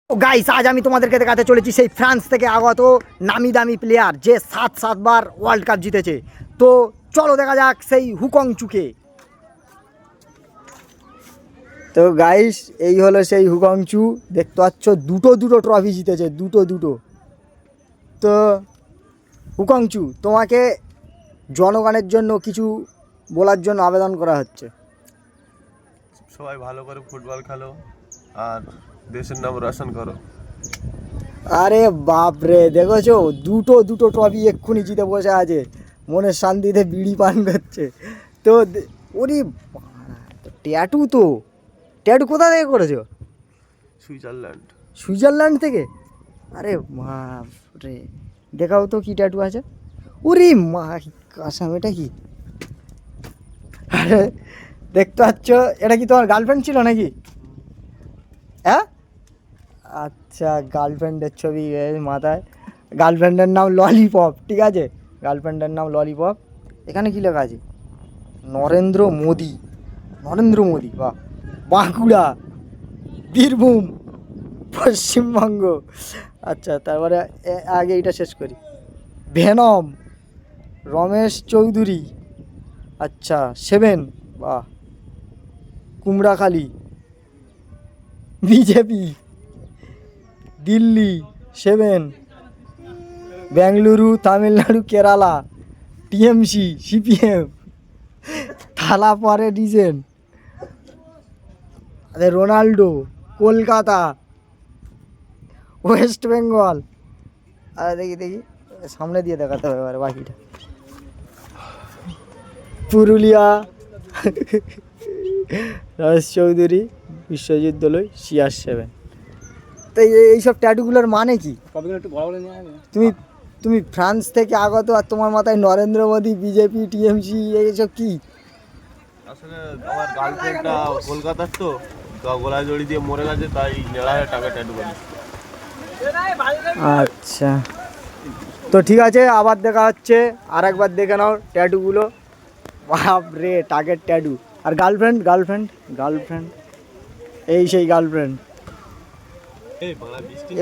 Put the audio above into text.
Guys আজ আমি তোমাদেরকে দেখাতে চলেছি সেই ফ্রান্স থেকে আগত নামি দামি প্লেয়ার যে 7 বার ওয়ার্ল্ড কাপ জিতেছে। তো চলো দেখা যাক সেই হুকংচুকে। তো গাইস এই হলো সেই হুকংচু, দেখতে পাচ্ছ দুটো ট্রফি জিতেছে, দুটো। তো হুকংচু, তোমাকে জনগণের জন্য কিছু বলার জন্য আবেদন করা হচ্ছে। সবাই ভালো করে ফুটবল খেলো আর দেশের নাম রোশন করো। আরে বাপরে, দেখেছো দুটো ট্রফি এক্ষুনি জিতে বসে আছে, মনের শান্তিতে বিড়ি পান করছে। তো ওরে ট্যাটু কোথা থেকে করেছো? সুইজারল্যান্ড থেকে? আরে বাপরে, দেখাও তো কি ট্যাটু আছে। ওরে মা কাসাম, এটা কি? আরে দেখতে পাচ্ছ, এটা কি তোমার গার্লফ্রেন্ড ছিল নাকি? হ্যাঁ আচ্ছা, গার্লফ্রেন্ডের ছবি মাথায়। গার্লফ্রেন্ডের নাম ললিপপ, ঠিক আছে, গার্লফ্রেন্ডের নাম ললিপপ। এখানে কি লেখা আছে? নরেন্দ্র মোদি। বাহ, বাঁকুড়া, বীরভূম, পশ্চিমবঙ্গ। আচ্ছা, তারপরে আগে এটা শেষ করি। ভেনম, রমেশ চৌধুরী। আচ্ছা 7, বাহ, Kumrakhali, BJP, Delhi 7, Bengaluru, Tamil Nadu, Kerala, TMC, CPM, Thala পরে ডিজেন, রোনাল্ডো, কলকাতা, ওয়েস্ট বেঙ্গল। আর দেখি সামনে দিয়ে দেখাতে হবে এবার বাকিটা। পুরুলিয়া, রমেশ চৌধুরী, বিশ্বজিৎ দলই, CR7। তো এইসব ট্যাটুগুলোর মানে কি? তুমি ফ্রান্স থেকে আগত আর তোমার মাথায় নরেন্দ্র মোদি, বিজেপি, টিএমসি, এইসব কি? আসলে আমার গার্লফ্রেন্ডটা কলকাতার, তো গলায় দড়ি দিয়ে মরে গেছে, তাই 9,000 টাকা ট্যাটু করি। আচ্ছা, তো ঠিক আছে, আবার দেখা হচ্ছে। আর একবার দেখে নাও ট্যাটুগুলো। বাপরে, টার্গেট ট্যাটু। আর গার্লফ্রেন্ড এই সেই গার্লফ্রেন্ড।